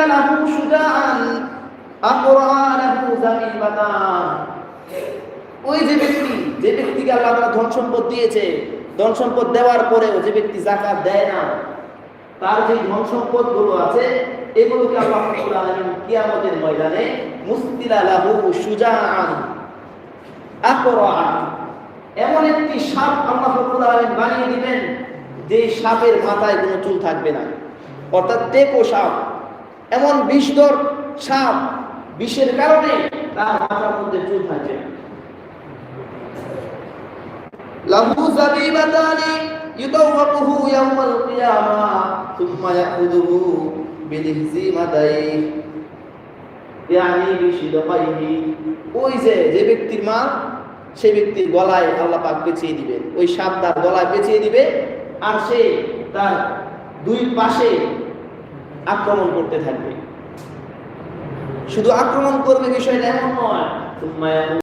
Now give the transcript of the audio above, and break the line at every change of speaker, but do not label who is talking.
মুসতিলা লাহু শুজাআন আকরা লাহু যামিবাতান। ওই যে ব্যক্তিকে আল্লাহ তাআলা ধন সম্পদ দিয়েছে, ধন সম্পদ দেওয়ার পরেও যে ব্যক্তি যাকাত দেয় না, তার যে ধন সম্পদ গুলো আছে এগুলোকে আল্লাহ রাব্বুল আলামিন কিয়ামতের ময়দানে মুসতিলা লাহু শুজাআন আকরা, এমন একটি সাপ আল্লাহ রাব্বুল আলামিন বানিয়ে দিবেন যে সাপের মাথায় কোনো চুল থাকবে না, অর্থাৎ টেকো সাপ, এমন বিষধর সাপ, বিষের কারণে তার মাথার মধ্যে চুল থাকবে না। লাহু যাবিবাতানি ইউদাওয়াকুহু ইয়াওমাল কিয়ামাহ সুম্মা ইয়াখুযুহু বিলিহজিমাতাইহি ইয়ানি বিশিদকাইহি। ওই যে ব্যক্তির মা, সেই ব্যক্তির গলায় আল্লাহ পাক পেঁচিয়ে দিবে, ওই সাপ তার গলায় পেঁচিয়ে দিবে, আর সে তার দুই পাশে আক্রমণ করতে থাকবে। শুধু আক্রমণ করবে বিষয়টা এমন নয়,